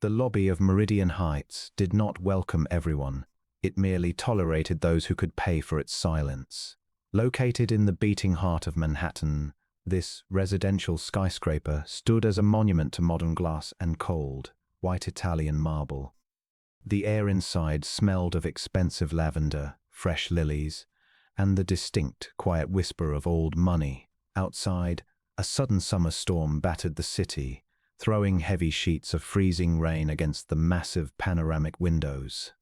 The lobby of Meridian Heights did not welcome everyone. It merely tolerated those who could pay for its silence. Located in the beating heart of Manhattan, this residential skyscraper stood as a monument to modern glass and cold, white Italian marble. The air inside smelled of expensive lavender, fresh lilies, and the distinct, quiet whisper of old money. Outside, a sudden summer storm battered the city, throwing heavy sheets of freezing rain against the massive panoramic windows.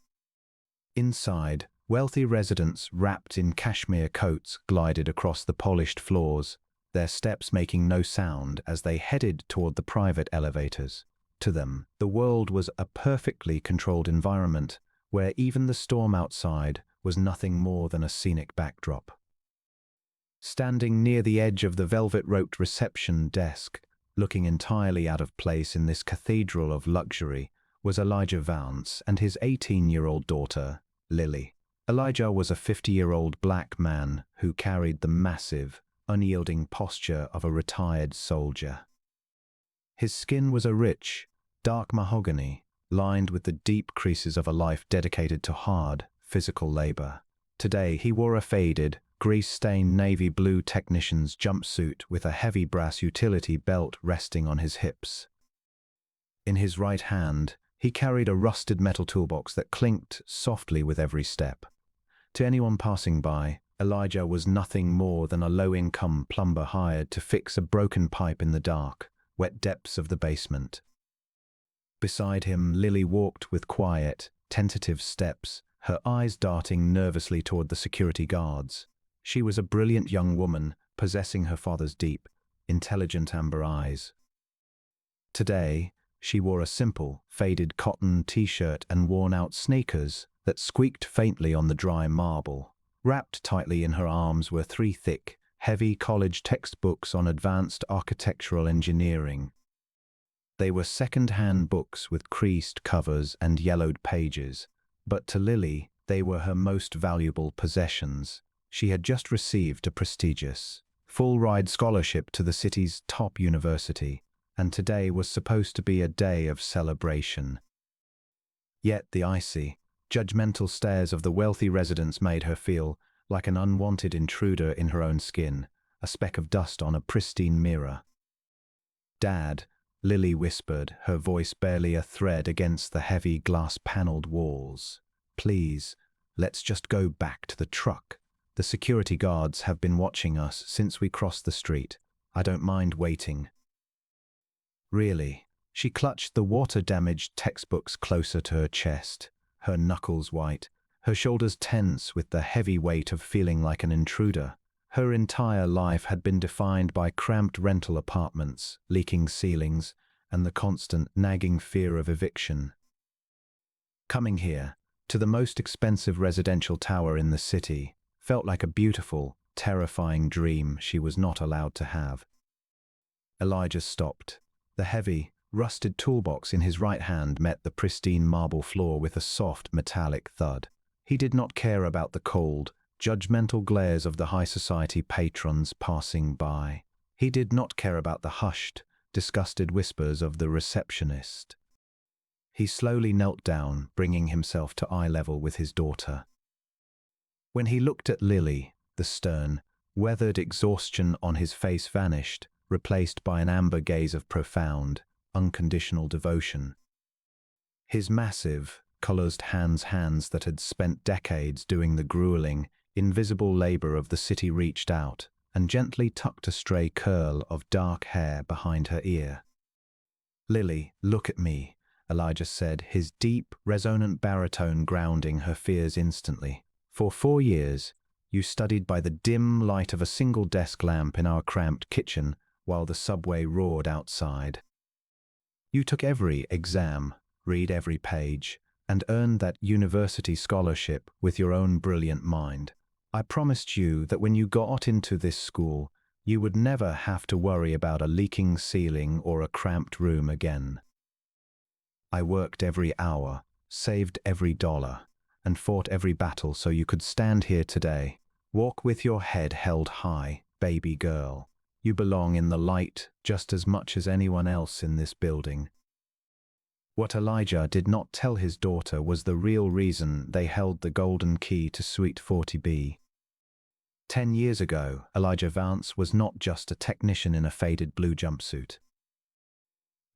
Inside, wealthy residents wrapped in cashmere coats glided across the polished floors, their steps making no sound as they headed toward the private elevators. To them, the world was a perfectly controlled environment where even the storm outside was nothing more than a scenic backdrop. Standing near the edge of the velvet-roped reception desk, looking entirely out of place in this cathedral of luxury, was Elijah Vance and his 18-year-old daughter, Lily. Elijah was a 50-year-old black man who carried the massive, unyielding posture of a retired soldier. His skin was a rich, dark mahogany, lined with the deep creases of a life dedicated to hard, physical labor. Today he wore a faded, grease-stained navy blue technician's jumpsuit with a heavy brass utility belt resting on his hips. In his right hand, he carried a rusted metal toolbox that clinked softly with every step. To anyone passing by, Elijah was nothing more than a low-income plumber hired to fix a broken pipe in the dark, wet depths of the basement. Beside him, Lily walked with quiet, tentative steps, her eyes darting nervously toward the security guards. She was a brilliant young woman, possessing her father's deep, intelligent amber eyes. Today, she wore a simple, faded cotton t-shirt and worn-out sneakers that squeaked faintly on the dry marble. Wrapped tightly in her arms were 3 thick, heavy college textbooks on advanced architectural engineering. They were second-hand books with creased covers and yellowed pages, but to Lily, they were her most valuable possessions. She had just received a prestigious, full-ride scholarship to the city's top university, and today was supposed to be a day of celebration. Yet the icy, judgmental stares of the wealthy residents made her feel like an unwanted intruder in her own skin, a speck of dust on a pristine mirror. "Dad," Lily whispered, her voice barely a thread against the heavy glass-paneled walls. "Please, let's just go back to the truck. The security guards have been watching us since we crossed the street. I don't mind waiting." Really, she clutched the water-damaged textbooks closer to her chest, her knuckles white, her shoulders tense with the heavy weight of feeling like an intruder. Her entire life had been defined by cramped rental apartments, leaking ceilings, and the constant, nagging fear of eviction. Coming here, to the most expensive residential tower in the city, felt like a beautiful, terrifying dream she was not allowed to have. Elijah stopped. The heavy, rusted toolbox in his right hand met the pristine marble floor with a soft, metallic thud. He did not care about the cold, judgmental glares of the high society patrons passing by. He did not care about the hushed, disgusted whispers of the receptionist. He slowly knelt down, bringing himself to eye level with his daughter. When he looked at Lily, the stern, weathered exhaustion on his face vanished, replaced by an amber gaze of profound, unconditional devotion. His massive, calloused hands that had spent decades doing the grueling, invisible labor of the city reached out and gently tucked a stray curl of dark hair behind her ear. "Lily, look at me," Elijah said, his deep, resonant baritone grounding her fears instantly. "For 4 years, you studied by the dim light of a single desk lamp in our cramped kitchen while the subway roared outside. You took every exam, read every page, and earned that university scholarship with your own brilliant mind. I promised you that when you got into this school, you would never have to worry about a leaking ceiling or a cramped room again. I worked every hour, saved every dollar, and fought every battle so you could stand here today. Walk with your head held high, baby girl. You belong in the light just as much as anyone else in this building." What Elijah did not tell his daughter was the real reason they held the golden key to Suite 40B. 10 years ago, Elijah Vance was not just a technician in a faded blue jumpsuit.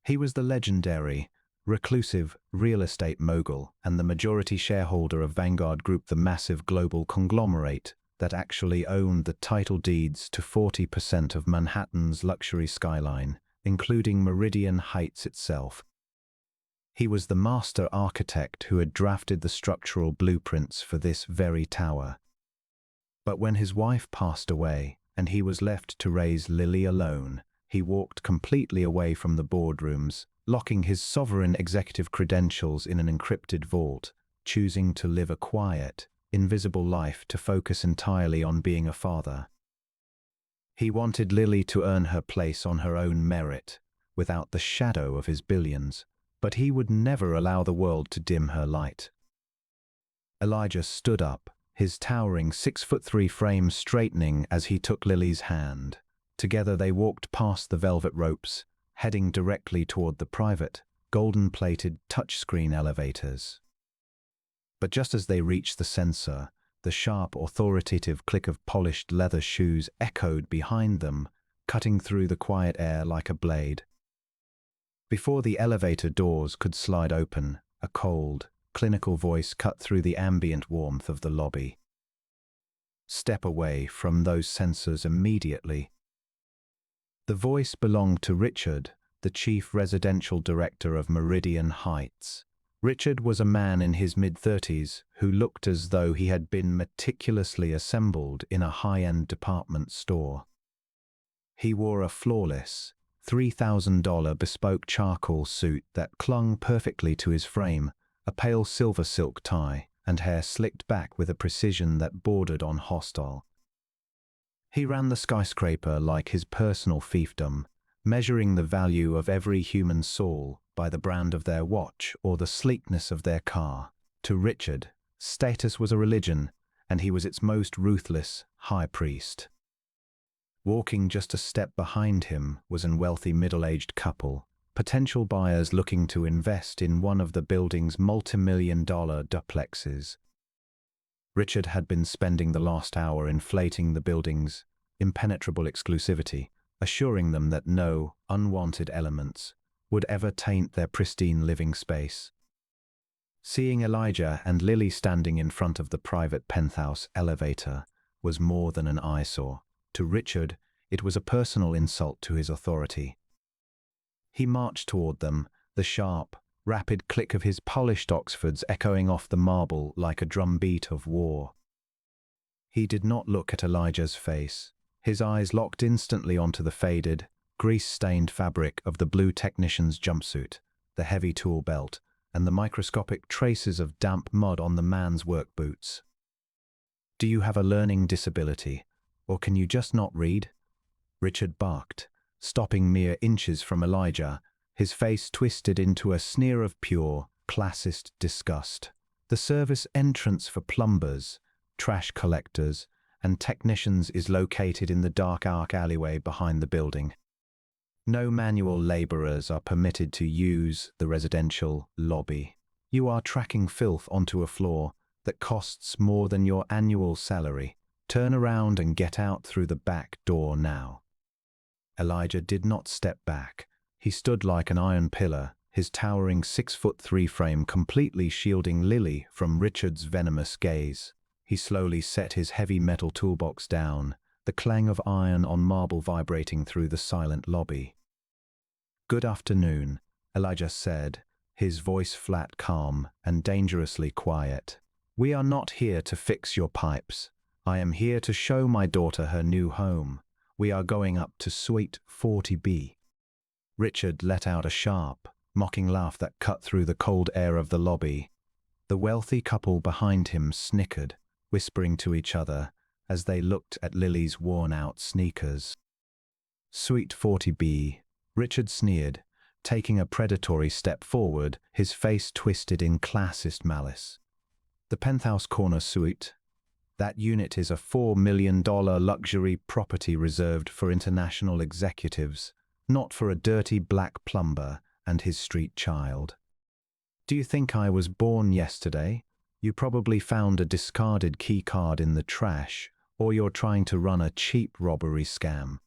He was the legendary, reclusive real estate mogul and the majority shareholder of Vanguard Group, the massive global conglomerate that actually owned the title deeds to 40% of Manhattan's luxury skyline, including Meridian Heights itself. He was the master architect who had drafted the structural blueprints for this very tower. But when his wife passed away and he was left to raise Lily alone, he walked completely away from the boardrooms, locking his sovereign executive credentials in an encrypted vault, choosing to live a quiet, invisible life to focus entirely on being a father. He wanted Lily to earn her place on her own merit, without the shadow of his billions, but he would never allow the world to dim her light. Elijah stood up, his towering 6'3" frame straightening as he took Lily's hand. Together they walked past the velvet ropes, heading directly toward the private, golden-plated touchscreen elevators. But just as they reached the sensor, the sharp, authoritative click of polished leather shoes echoed behind them, cutting through the quiet air like a blade. Before the elevator doors could slide open, a cold, clinical voice cut through the ambient warmth of the lobby. "Step away from those sensors immediately." The voice belonged to Richard, the chief residential director of Meridian Heights. Richard was a man in his mid-30s who looked as though he had been meticulously assembled in a high-end department store. He wore a flawless, $3,000 bespoke charcoal suit that clung perfectly to his frame, a pale silver silk tie, and hair slicked back with a precision that bordered on hostile. He ran the skyscraper like his personal fiefdom, measuring the value of every human soul by the brand of their watch or the sleekness of their car. To Richard, status was a religion, and he was its most ruthless high priest. Walking just a step behind him was a wealthy middle-aged couple, potential buyers looking to invest in one of the building's multi-million-dollar duplexes. Richard had been spending the last hour inflating the building's impenetrable exclusivity, assuring them that no unwanted elements would ever taint their pristine living space. Seeing Elijah and Lily standing in front of the private penthouse elevator was more than an eyesore. To Richard, it was a personal insult to his authority. He marched toward them, the sharp, rapid click of his polished Oxfords echoing off the marble like a drumbeat of war. He did not look at Elijah's face. His eyes locked instantly onto the faded, grease-stained fabric of the blue technician's jumpsuit, the heavy tool belt, and the microscopic traces of damp mud on the man's work boots. "Do you have a learning disability, or can you just not read?" Richard barked, stopping mere inches from Elijah, his face twisted into a sneer of pure, classist disgust. "The service entrance for plumbers, trash collectors, and technicians is located in the dark arc alleyway behind the building. No manual laborers are permitted to use the residential lobby. You are tracking filth onto a floor that costs more than your annual salary. Turn around and get out through the back door now." Elijah did not step back. He stood like an iron pillar, his towering 6'3" frame completely shielding Lily from Richard's venomous gaze. He slowly set his heavy metal toolbox down, the clang of iron on marble vibrating through the silent lobby. "Good afternoon," Elijah said, his voice flat, calm, and dangerously quiet. "We are not here to fix your pipes. I am here to show my daughter her new home. We are going up to Suite 40B. Richard let out a sharp, mocking laugh that cut through the cold air of the lobby. The wealthy couple behind him snickered, whispering to each other as they looked at Lily's worn-out sneakers. "Suite 40B, Richard sneered, taking a predatory step forward, his face twisted in classist malice. "The Penthouse Corner Suite. That unit is a $4 million luxury property reserved for international executives, not for a dirty black plumber and his street child." Do you think I was born yesterday? You probably found a discarded key card in the trash, or you're trying to run a cheap robbery scam.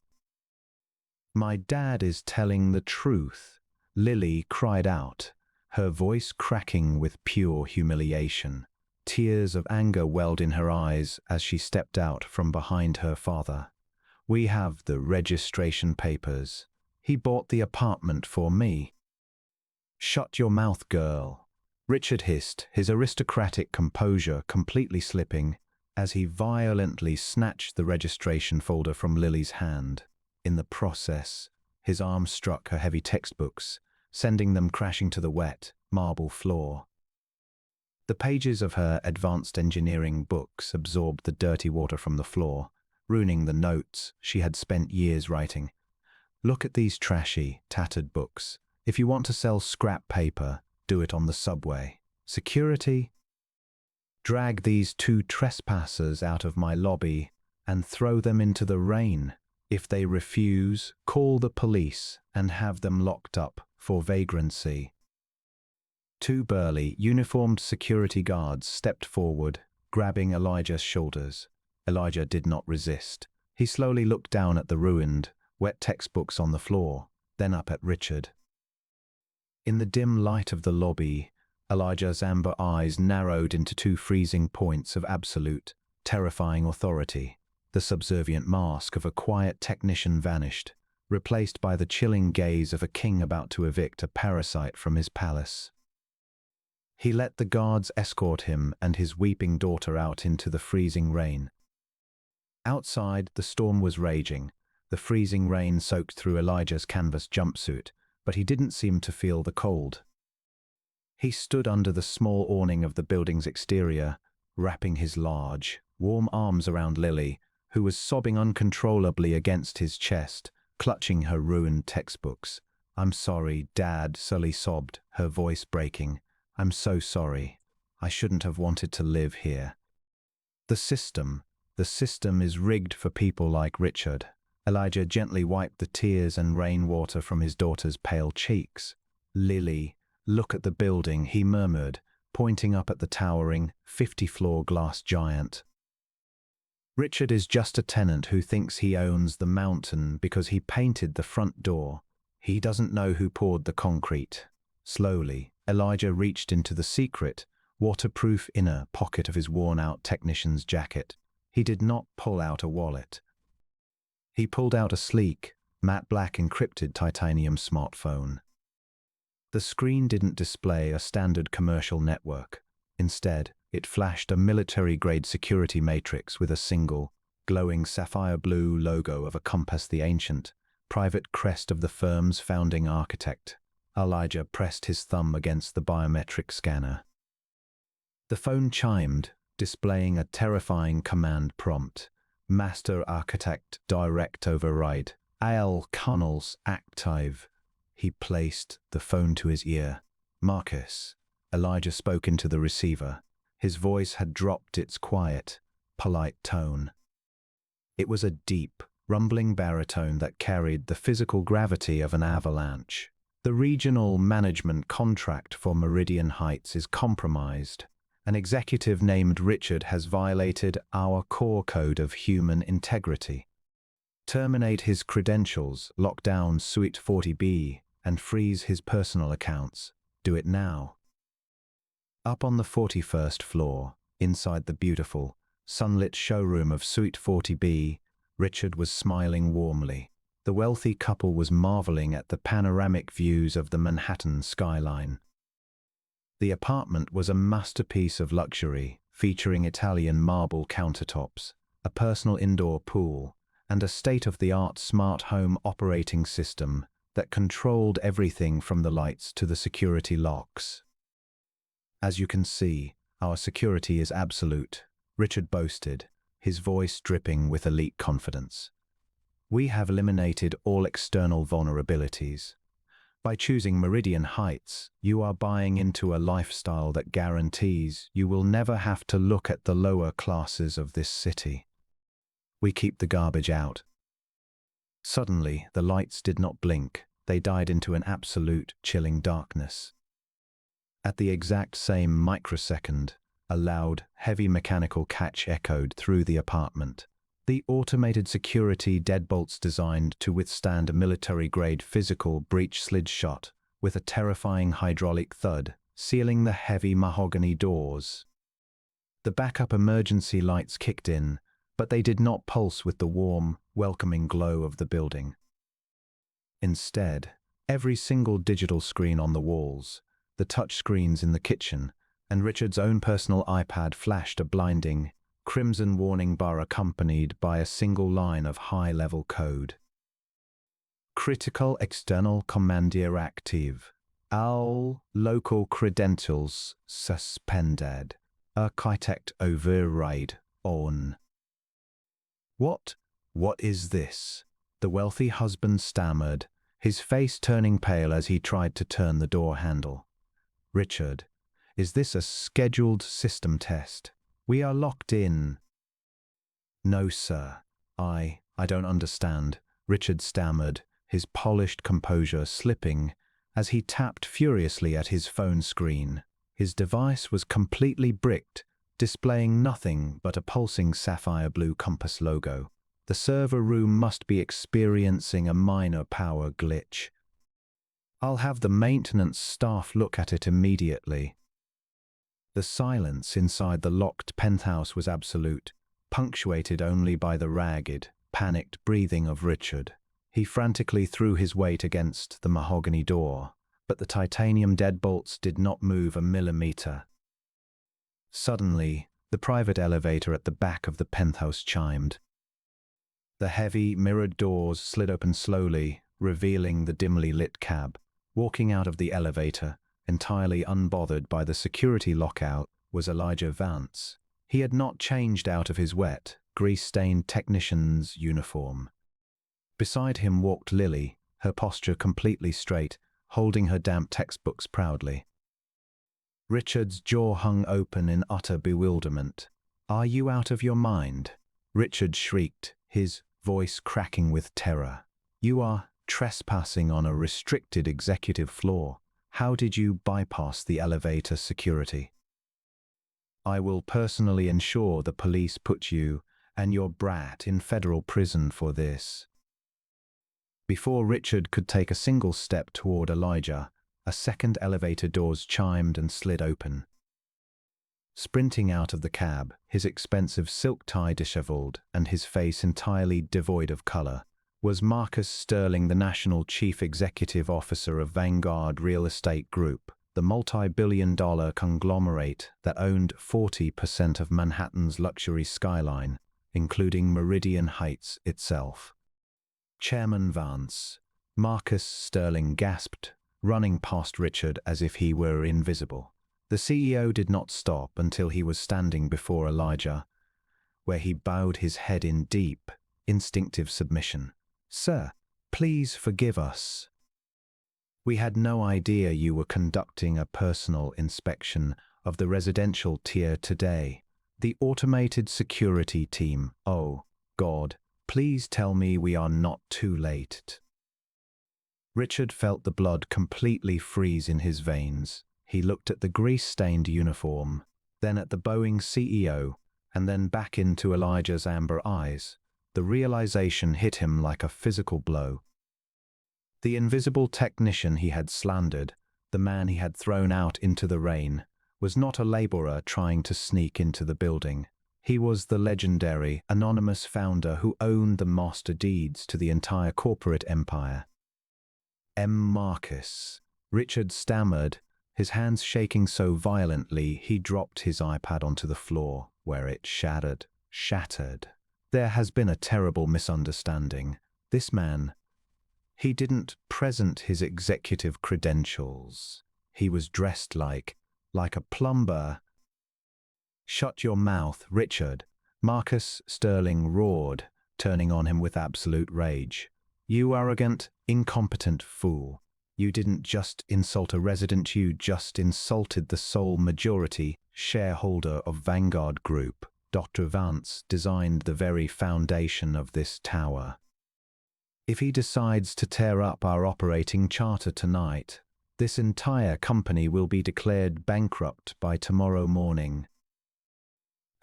My dad is telling the truth, Lily cried out, her voice cracking with pure humiliation. Tears of anger welled in her eyes as she stepped out from behind her father. We have the registration papers. He bought the apartment for me. Shut your mouth, girl, Richard hissed, his aristocratic composure completely slipping as he violently snatched the registration folder from Lily's hand. In the process, his arm struck her heavy textbooks, sending them crashing to the wet, marble floor. The pages of her advanced engineering books absorbed the dirty water from the floor, ruining the notes she had spent years writing. Look at these trashy, tattered books. If you want to sell scrap paper, do it on the subway. Security? Drag these two trespassers out of my lobby and throw them into the rain. If they refuse, call the police and have them locked up for vagrancy. Two burly, uniformed security guards stepped forward, grabbing Elijah's shoulders. Elijah did not resist. He slowly looked down at the ruined, wet textbooks on the floor, then up at Richard. In the dim light of the lobby, Elijah's amber eyes narrowed into two freezing points of absolute, terrifying authority. The subservient mask of a quiet technician vanished, replaced by the chilling gaze of a king about to evict a parasite from his palace. He let the guards escort him and his weeping daughter out into the freezing rain. Outside, the storm was raging. The freezing rain soaked through Elijah's canvas jumpsuit, but he didn't seem to feel the cold. He stood under the small awning of the building's exterior, wrapping his large, warm arms around Lily, who was sobbing uncontrollably against his chest, clutching her ruined textbooks. "I'm sorry, Dad," Sully sobbed, her voice breaking. "I'm so sorry. I shouldn't have wanted to live here." The system is rigged for people like Richard. Elijah gently wiped the tears and rainwater from his daughter's pale cheeks. "Lily, look at the building," he murmured, pointing up at the towering, 50-floor glass giant. Richard is just a tenant who thinks he owns the mountain because he painted the front door. He doesn't know who poured the concrete. Slowly, Elijah reached into the secret, waterproof inner pocket of his worn-out technician's jacket. He did not pull out a wallet. He pulled out a sleek, matte black encrypted titanium smartphone. The screen didn't display a standard commercial network. Instead, it flashed a military-grade security matrix with a single, glowing sapphire blue logo of a Compass the Ancient, private crest of the firm's founding architect. Elijah pressed his thumb against the biometric scanner. The phone chimed, displaying a terrifying command prompt. "Master Architect Direct Override. AL Connells Active." He placed the phone to his ear. "Marcus." Elijah spoke into the receiver. His voice had dropped its quiet, polite tone. It was a deep, rumbling baritone that carried the physical gravity of an avalanche. "The regional management contract for Meridian Heights is compromised. An executive named Richard has violated our core code of human integrity. Terminate his credentials, lock down Suite 40B, and freeze his personal accounts. Do it now." Up on the 41st floor, inside the beautiful, sunlit showroom of Suite 40B, Richard was smiling warmly. The wealthy couple was marveling at the panoramic views of the Manhattan skyline. The apartment was a masterpiece of luxury, featuring Italian marble countertops, a personal indoor pool, and a state-of-the-art smart home operating system that controlled everything from the lights to the security locks. "As you can see, our security is absolute," Richard boasted, his voice dripping with elite confidence. "We have eliminated all external vulnerabilities. By choosing Meridian Heights, you are buying into a lifestyle that guarantees you will never have to look at the lower classes of this city. We keep the garbage out." Suddenly, the lights did not blink. They died into an absolute, chilling darkness. At the exact same microsecond, a loud, heavy mechanical catch echoed through the apartment. The automated security deadbolts designed to withstand a military-grade physical breach slid shut with a terrifying hydraulic thud, sealing the heavy mahogany doors. The backup emergency lights kicked in, but they did not pulse with the warm, welcoming glow of the building. Instead, every single digital screen on the walls, the touch screens in the kitchen, and Richard's own personal iPad flashed a blinding, crimson warning bar accompanied by a single line of high-level code. Critical external commandeer active. All local credentials suspended. Architect override on. What is this? The wealthy husband stammered, his face turning pale as he tried to turn the door handle. Richard, is this a scheduled system test? We are locked in. No, sir. I don't understand, Richard stammered, his polished composure slipping as he tapped furiously at his phone screen. His device was completely bricked, displaying nothing but a pulsing sapphire blue compass logo. The server room must be experiencing a minor power glitch. I'll have the maintenance staff look at it immediately. The silence inside the locked penthouse was absolute, punctuated only by the ragged, panicked breathing of Richard. He frantically threw his weight against the mahogany door, but the titanium deadbolts did not move a millimeter. Suddenly, the private elevator at the back of the penthouse chimed. The heavy, mirrored doors slid open slowly, revealing the dimly lit cab. Walking out of the elevator, entirely unbothered by the security lockout, was Elijah Vance. He had not changed out of his wet, grease-stained technician's uniform. Beside him walked Lily, her posture completely straight, holding her damp textbooks proudly. Richard's jaw hung open in utter bewilderment. "Are you out of your mind?" Richard shrieked, his voice cracking with terror. "You are trespassing on a restricted executive floor. How did you bypass the elevator security?" "I will personally ensure the police put you and your brat in federal prison for this." Before Richard could take a single step toward Elijah, a second elevator doors chimed and slid open. Sprinting out of the cab, his expensive silk tie disheveled and his face entirely devoid of color, was Marcus Sterling, the National Chief Executive Officer of Vanguard Real Estate Group, the multi-billion-dollar conglomerate that owned 40% of Manhattan's luxury skyline, including Meridian Heights itself. "Chairman Vance," Marcus Sterling gasped, running past Richard as if he were invisible. The CEO did not stop until he was standing before Elijah, where he bowed his head in deep, instinctive submission. "Sir, please forgive us. We had no idea you were conducting a personal inspection of the residential tier today. The automated security team. Oh, God, please tell me we are not too late." Richard felt the blood completely freeze in his veins. He looked at the grease-stained uniform, then at the bowing CEO, and then back into Elijah's amber eyes. The realization hit him like a physical blow. The invisible technician he had slandered, the man he had thrown out into the rain, was not a laborer trying to sneak into the building. He was the legendary, anonymous founder who owned the master deeds to the entire corporate empire. Marcus," Richard stammered, his hands shaking so violently he dropped his iPad onto the floor, where it shattered. "There has been a terrible misunderstanding. This man, he didn't present his executive credentials. He was dressed like a plumber." "Shut your mouth, Richard," Marcus Sterling roared, turning on him with absolute rage. "You arrogant, incompetent fool. You didn't just insult a resident, you just insulted the sole majority shareholder of Vanguard Group. Dr. Vance designed the very foundation of this tower. If he decides to tear up our operating charter tonight, This entire company will be declared bankrupt by tomorrow morning.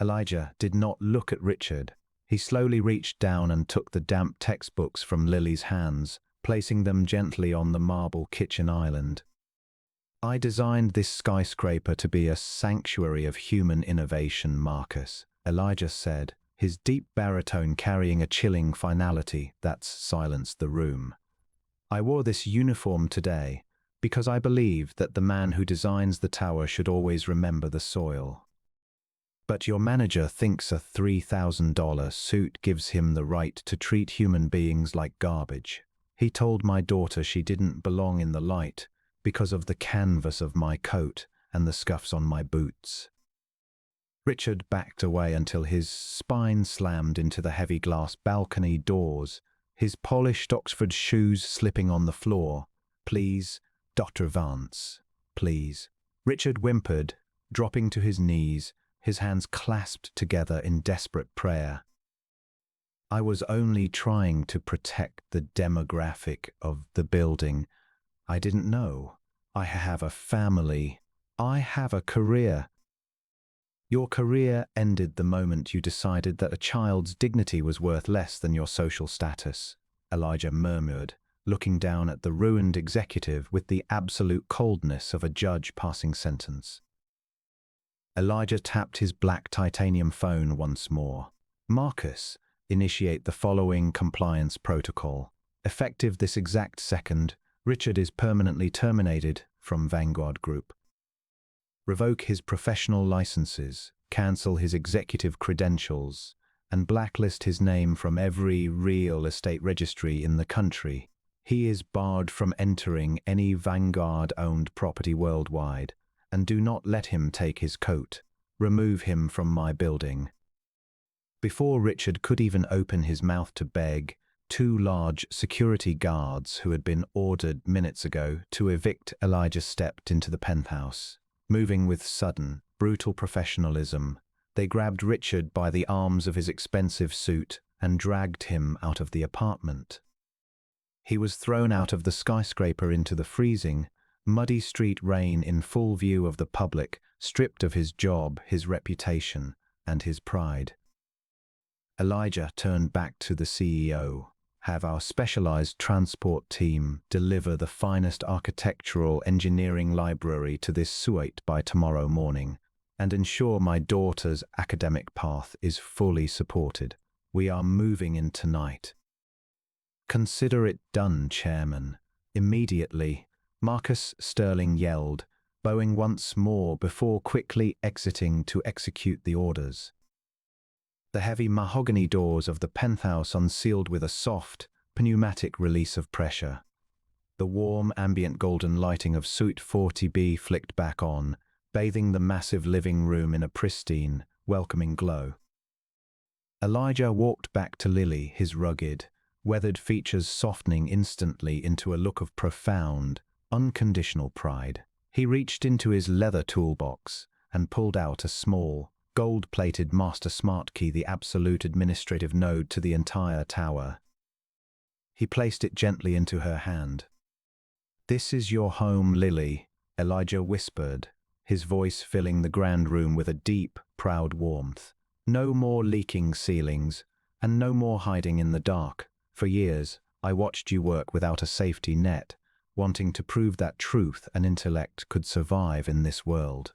Elijah did not look at Richard. He slowly reached down and took the damp textbooks from Lily's hands, placing them gently on the marble kitchen island. I designed this skyscraper to be a sanctuary of human innovation, Marcus, Elijah said, his deep baritone carrying a chilling finality that silenced the room. I wore this uniform today because I believe that the man who designs the tower should always remember the soil. But your manager thinks a $3,000 suit gives him the right to treat human beings like garbage. He told my daughter she didn't belong in the light because of the canvas of my coat and the scuffs on my boots. Richard backed away until his spine slammed into the heavy glass balcony doors, his polished Oxford shoes slipping on the floor. "Please, Dr. Vance, please." Richard whimpered, dropping to his knees, his hands clasped together in desperate prayer. "I was only trying to protect the demographic of the building. I didn't know. I have a family. I have a career." "Your career ended the moment you decided that a child's dignity was worth less than your social status," Elijah murmured, looking down at the ruined executive with the absolute coldness of a judge passing sentence. Elijah tapped his black titanium phone once more. "Marcus, initiate the following compliance protocol. Effective this exact second, Richard is permanently terminated from Vanguard Group. Revoke his professional licenses, cancel his executive credentials, and blacklist his name from every real estate registry in the country. He is barred from entering any Vanguard-owned property worldwide, and do not let him take his coat. Remove him from my building." Before Richard could even open his mouth to beg, two large security guards who had been ordered minutes ago to evict Elijah stepped into the penthouse. Moving with sudden, brutal professionalism, they grabbed Richard by the arms of his expensive suit and dragged him out of the apartment. He was thrown out of the skyscraper into the freezing, muddy street rain in full view of the public, stripped of his job, his reputation, and his pride. Elijah turned back to the CEO. "Have our specialized transport team deliver the finest architectural engineering library to this suite by tomorrow morning, and ensure my daughter's academic path is fully supported. We are moving in tonight." "Consider it done, Chairman." Immediately, Marcus Sterling yelled, bowing once more before quickly exiting to execute the orders. The heavy mahogany doors of the penthouse unsealed with a soft, pneumatic release of pressure. The warm, ambient golden lighting of Suite 40B flicked back on, bathing the massive living room in a pristine, welcoming glow. Elijah walked back to Lily, his rugged, weathered features softening instantly into a look of profound, unconditional pride. He reached into his leather toolbox and pulled out a small, gold-plated master smart key, the absolute administrative node to the entire tower. He placed it gently into her hand. "This is your home, Lily," Elijah whispered, his voice filling the grand room with a deep, proud warmth. "No more leaking ceilings, and no more hiding in the dark. For years, I watched you work without a safety net, wanting to prove that truth and intellect could survive in this world.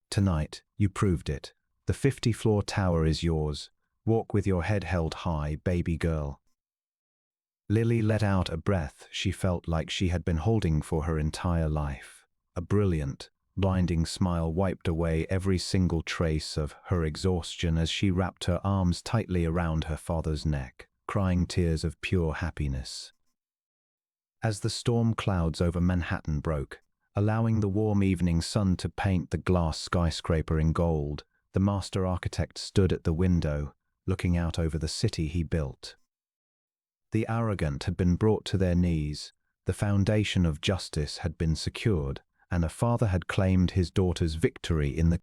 Tonight, you proved it. The 50-floor tower is yours. Walk with your head held high, baby girl." Lily let out a breath she felt like she had been holding for her entire life. A brilliant, blinding smile wiped away every single trace of her exhaustion as she wrapped her arms tightly around her father's neck, crying tears of pure happiness. As the storm clouds over Manhattan broke, allowing the warm evening sun to paint the glass skyscraper in gold, the master architect stood at the window, looking out over the city he built. The arrogant had been brought to their knees, the foundation of justice had been secured, and a father had claimed his daughter's victory in the